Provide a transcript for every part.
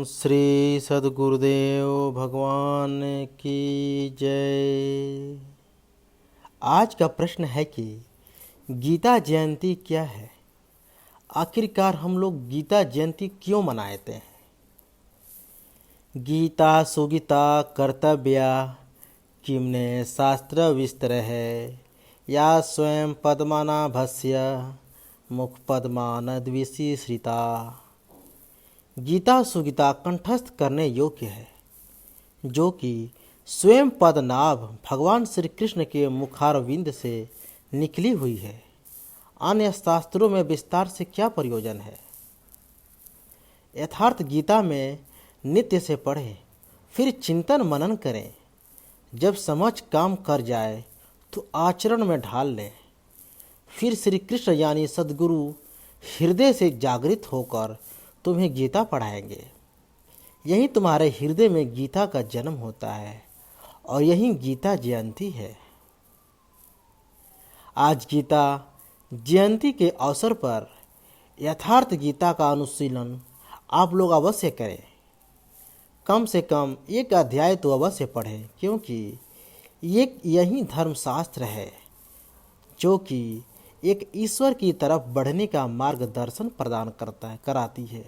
श्री सद्गुरुदेव भगवान की जय। आज का प्रश्न है कि गीता जयंती क्या है। आखिरकार हम लोग गीता जयंती क्यों मनाते हैं। गीता सुगीता कर्तव्या किमने शास्त्र विस्तर है या स्वयं पद्मनाभस्य मुख पद्मानद्विषी श्रिता। गीता सुगीता कंठस्थ करने योग्य है, जो कि स्वयं पद्मनाभ भगवान श्री कृष्ण के मुखारविंद से निकली हुई है। अन्य शास्त्रों में विस्तार से क्या प्रयोजन है। यथार्थ गीता में नित्य से पढ़ें, फिर चिंतन मनन करें। जब समझ काम कर जाए तो आचरण में ढाल लें। फिर श्री कृष्ण यानी सद्गुरु हृदय से जागृत होकर तुम्हें गीता पढ़ाएंगे। यही तुम्हारे हृदय में गीता का जन्म होता है और यही गीता जयंती है। आज गीता जयंती के अवसर पर यथार्थ गीता का अनुशीलन आप लोग अवश्य करें। कम से कम एक अध्याय तो अवश्य पढ़ें, क्योंकि यही धर्मशास्त्र है जो कि एक ईश्वर की तरफ बढ़ने का मार्गदर्शन प्रदान कराती है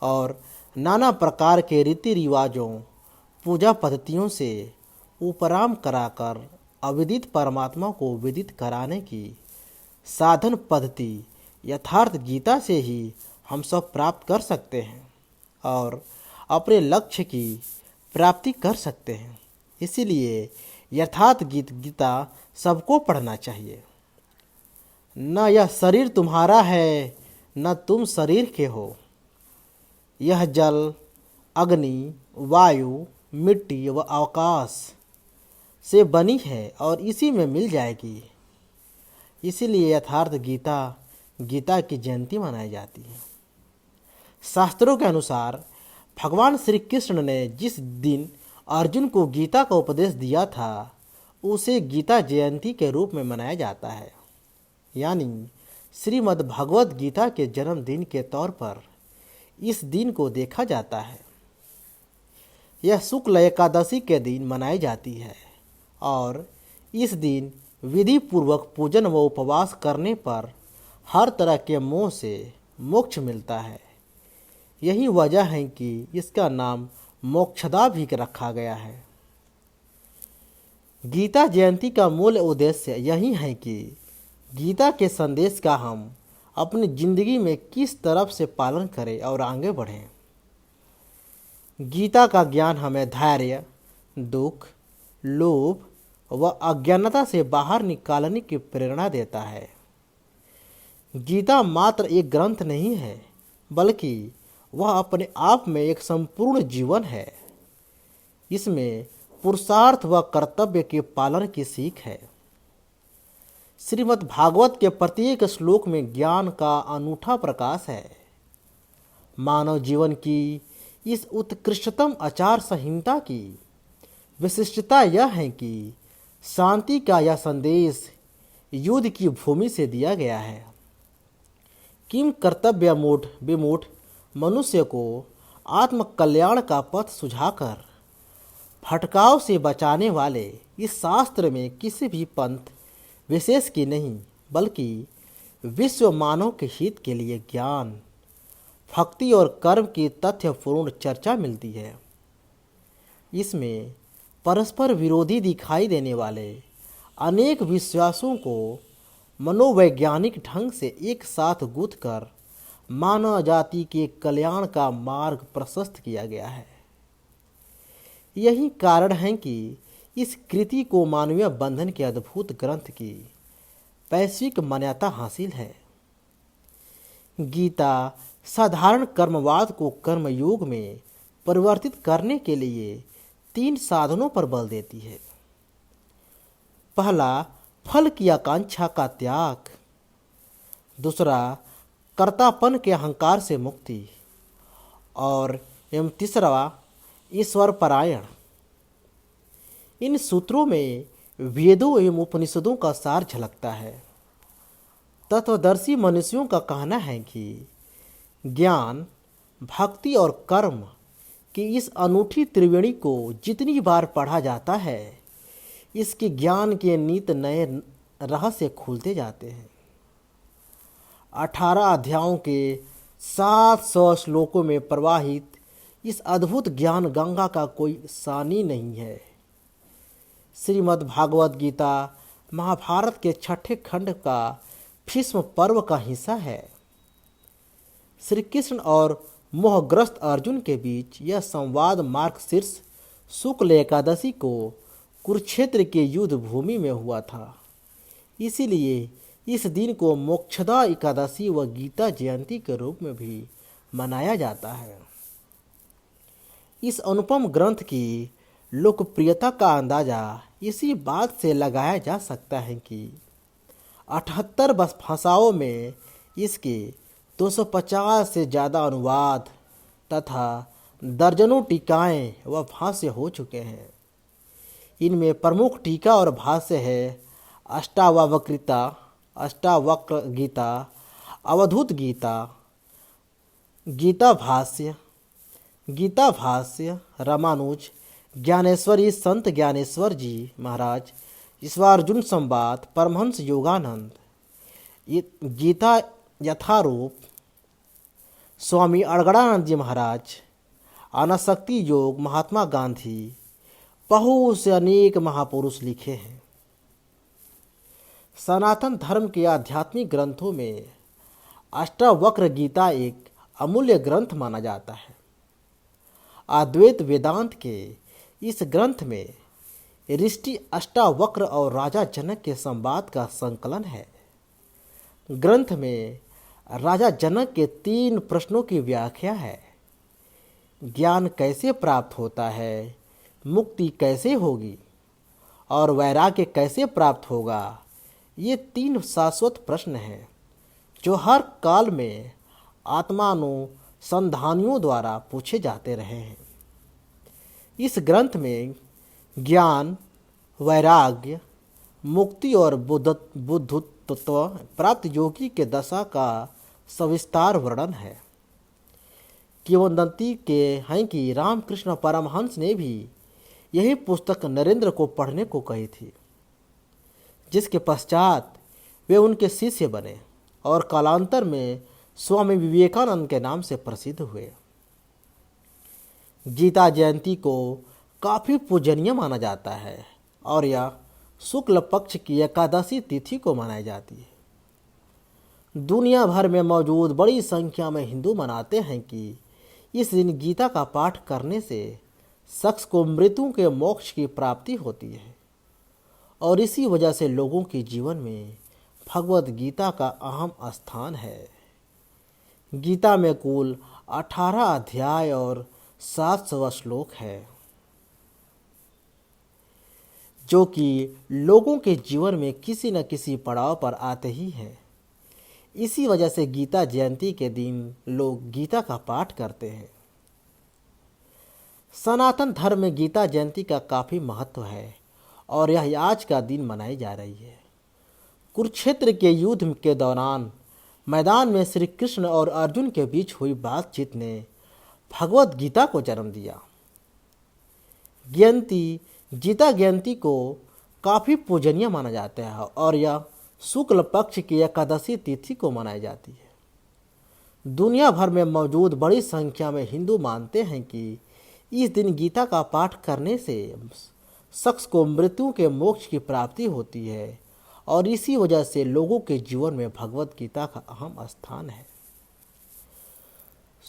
और नाना प्रकार के रीति रिवाजों पूजा पद्धतियों से उपराम कराकर अविदित परमात्मा को विदित कराने की साधन पद्धति यथार्थ गीता से ही हम सब प्राप्त कर सकते हैं और अपने लक्ष्य की प्राप्ति कर सकते हैं। इसीलिए यथार्थ गीता सबको पढ़ना चाहिए। न यह शरीर तुम्हारा है, न तुम शरीर के हो। यह जल, अग्नि, वायु, मिट्टी व आकाश से बनी है और इसी में मिल जाएगी। इसीलिए यथार्थ गीता की जयंती मनाई जाती है। शास्त्रों के अनुसार भगवान श्री कृष्ण ने जिस दिन अर्जुन को गीता का उपदेश दिया था, उसे गीता जयंती के रूप में मनाया जाता है। यानी श्रीमद् भगवद गीता के जन्मदिन के तौर पर इस दिन को देखा जाता है। यह शुक्ल एकादशी के दिन मनाई जाती है और इस दिन विधि पूर्वक पूजन व उपवास करने पर हर तरह के मोह से मोक्ष मिलता है। यही वजह है कि इसका नाम मोक्षदा भी रखा गया है। गीता जयंती का मूल उद्देश्य यही है कि गीता के संदेश का हम अपनी जिंदगी में किस तरफ से पालन करें और आगे बढ़ें। गीता का ज्ञान हमें धैर्य, दुख, लोभ व अज्ञानता से बाहर निकालने की प्रेरणा देता है। गीता मात्र एक ग्रंथ नहीं है, बल्कि वह अपने आप में एक संपूर्ण जीवन है। इसमें पुरुषार्थ व कर्तव्य के पालन की सीख है। श्रीमद् भागवत के प्रत्येक श्लोक में ज्ञान का अनूठा प्रकाश है। मानव जीवन की इस उत्कृष्टतम आचार संहिता की विशिष्टता यह है कि शांति का यह संदेश युद्ध की भूमि से दिया गया है। किम कर्तव्य विमूढ़ मनुष्य को आत्म कल्याण का पथ सुझाकर भटकाव से बचाने वाले इस शास्त्र में किसी भी पंथ विशेष की नहीं, बल्कि विश्व मानव के हित के लिए ज्ञान, भक्ति और कर्म की तथ्यपूर्ण चर्चा मिलती है। इसमें परस्पर विरोधी दिखाई देने वाले अनेक विश्वासों को मनोवैज्ञानिक ढंग से एक साथ गूंथकर मानव जाति के कल्याण का मार्ग प्रशस्त किया गया है। यही कारण है कि इस कृति को मानवीय बंधन के अद्भुत ग्रंथ की वैश्विक मान्यता हासिल है। गीता साधारण कर्मवाद को कर्मयोग में परिवर्तित करने के लिए 3 साधनों पर बल देती है। पहला, फल की आकांक्षा का त्याग। दूसरा, कर्तापन के अहंकार से मुक्ति। और तीसरा, ईश्वर परायण। इन सूत्रों में वेदों एवं उपनिषदों का सार झलकता है। तत्वदर्शी मनुष्यों का कहना है कि ज्ञान, भक्ति और कर्म कि इस अनूठी त्रिवेणी को जितनी बार पढ़ा जाता है, इसके ज्ञान के नित नए रहस्य खुलते जाते हैं। 18 अध्यायों के 700 श्लोकों में प्रवाहित इस अद्भुत ज्ञान गंगा का कोई सानी नहीं है। श्रीमद् भागवत गीता महाभारत के छठे खंड का भीष्म पर्व का हिस्सा है। श्री कृष्ण और मोहग्रस्त अर्जुन के बीच यह संवाद मार्गशीर्ष शुक्ल एकादशी को कुरुक्षेत्र के युद्ध भूमि में हुआ था। इसीलिए इस दिन को मोक्षदा एकादशी व गीता जयंती के रूप में भी मनाया जाता है। इस अनुपम ग्रंथ की लोकप्रियता का अंदाजा इसी बात से लगाया जा सकता है कि 78 भाषाओं में इसके 250 से ज़्यादा अनुवाद तथा दर्जनों टीकाएँ व भाष्य हो चुके हैं। इनमें प्रमुख टीका और भाष्य है अष्टावक्रिता, अष्टावक्र गीता, अवधूत गीता, गीता भाष्य, रामानुज, ज्ञानेश्वरी संत ज्ञानेश्वर जी महाराज, ईश्वरार्जुन संवाद, परमहंस योगानंद, गीता यथारूप, स्वामी अड़गड़ानंद जी महाराज, अनासक्ति योग, महात्मा गांधी, बहुत से अनेक महापुरुष लिखे हैं। सनातन धर्म के आध्यात्मिक ग्रंथों में अष्टावक्र गीता एक अमूल्य ग्रंथ माना जाता है। अद्वैत वेदांत के इस ग्रंथ में ऋषि अष्टावक्र और राजा जनक के संवाद का संकलन है। ग्रंथ में राजा जनक के 3 प्रश्नों की व्याख्या है। ज्ञान कैसे प्राप्त होता है, मुक्ति कैसे होगी और वैराग्य कैसे प्राप्त होगा, ये 3 शाश्वत प्रश्न हैं जो हर काल में आत्मानुसंधानियों द्वारा पूछे जाते रहे हैं। इस ग्रंथ में ज्ञान, वैराग्य, मुक्ति और बुद्धत्व प्राप्त योगी के दशा का सविस्तार वर्णन है। किंवदंती के हैं कि रामकृष्ण परमहंस ने भी यही पुस्तक नरेंद्र को पढ़ने को कही थी, जिसके पश्चात वे उनके शिष्य बने और कालांतर में स्वामी विवेकानंद के नाम से प्रसिद्ध हुए। गीता जयंती को काफ़ी पूजनीय माना जाता है और यह शुक्ल पक्ष की एकादशी तिथि को मनाई जाती है। दुनिया भर में मौजूद बड़ी संख्या में हिंदू मनाते हैं कि इस दिन गीता का पाठ करने से शख्स को मृत्यु के मोक्ष की प्राप्ति होती है और इसी वजह से लोगों के जीवन में भगवत गीता का अहम स्थान है। गीता में कुल 18 अध्याय और 700 श्लोक है, जो कि लोगों के जीवन में किसी न किसी पड़ाव पर आते ही हैं। इसी वजह से गीता जयंती के दिन लोग गीता का पाठ करते हैं। सनातन धर्म में गीता जयंती का काफ़ी महत्व है और यह आज का दिन मनाई जा रही है। कुरुक्षेत्र के युद्ध के दौरान मैदान में श्री कृष्ण और अर्जुन के बीच हुई बातचीत ने भगवत गीता को जन्म दिया। गीता जयंती को काफ़ी पूजनीय माना जाता है और यह शुक्ल पक्ष की एकादशी तिथि को मनाई जाती है। दुनिया भर में मौजूद बड़ी संख्या में हिंदू मानते हैं कि इस दिन गीता का पाठ करने से शख्स को मृत्यु के मोक्ष की प्राप्ति होती है और इसी वजह से लोगों के जीवन में भगवत गीता का अहम स्थान है।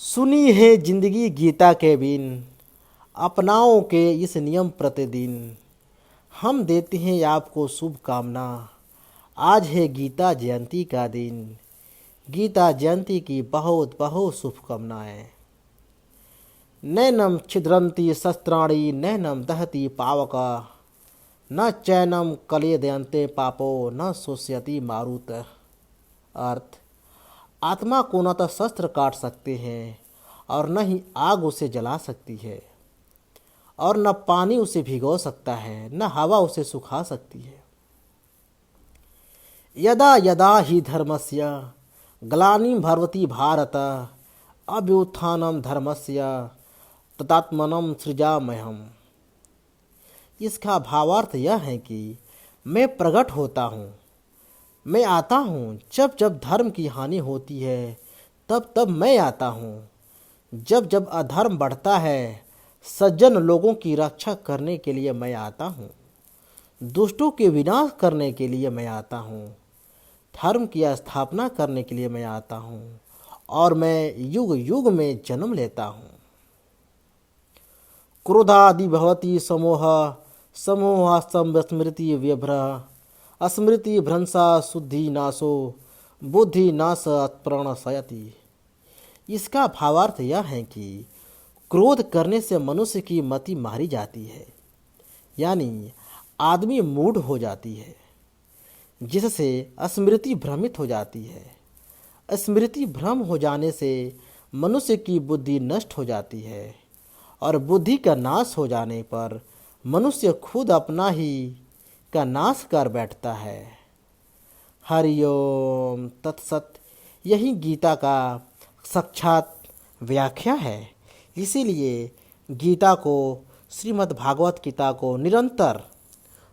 सुनी है जिंदगी गीता के बिन, अपनाओं के इस नियम प्रतिदिन। हम देते हैं आपको शुभकामना, आज है गीता जयंती का दिन। गीता जयंती की बहुत बहुत शुभकामनाएं। नैनम छिद्रंती शस्त्राणि नैनम दहती पावका, न चैनम कलेदयन्ते पापो न शोष्यति मारुत। अर्थ, आत्मा को न तो शस्त्र काट सकते हैं और न ही आग उसे जला सकती है और न पानी उसे भिगो सकता है, न हवा उसे सुखा सकती है। यदा यदा ही धर्मस्य ग्लानिं भवति भारत, अभ्युत्थानं धर्मस्य तदात्मनम सृजाम्यहम्। इसका भावार्थ यह है कि मैं प्रकट होता हूँ, मैं आता हूँ। जब जब धर्म की हानि होती है तब तब मैं आता हूँ। जब जब अधर्म बढ़ता है सज्जन लोगों की रक्षा करने के लिए मैं आता हूँ। दुष्टों के विनाश करने के लिए मैं आता हूँ। धर्म की स्थापना करने के लिए मैं आता हूँ और मैं युग युग में जन्म लेता हूँ। क्रोधादि भवति समोह, समोह स्मृति व्यभ्रह, स्मृति भ्रंशा शुद्धि नाशो, बुद्धि नाश प्रणशयति। इसका भावार्थ यह है कि क्रोध करने से मनुष्य की मति मारी जाती है, यानी आदमी मूढ़ हो जाती है, जिससे स्मृति भ्रमित हो जाती है। स्मृति भ्रम हो जाने से मनुष्य की बुद्धि नष्ट हो जाती है और बुद्धि का नाश हो जाने पर मनुष्य खुद अपना ही का नाश कर बैठता है। हरिओम तत्सत। यही गीता का साक्षात व्याख्या है। इसीलिए गीता को, श्रीमद् भागवत गीता को निरंतर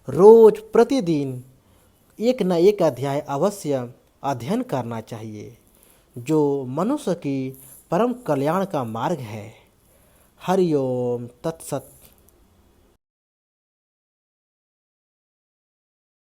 रोज प्रतिदिन एक न एक अध्याय अवश्य अध्ययन करना चाहिए, जो मनुष्य की परम कल्याण का मार्ग है। हरिओम तत्सत।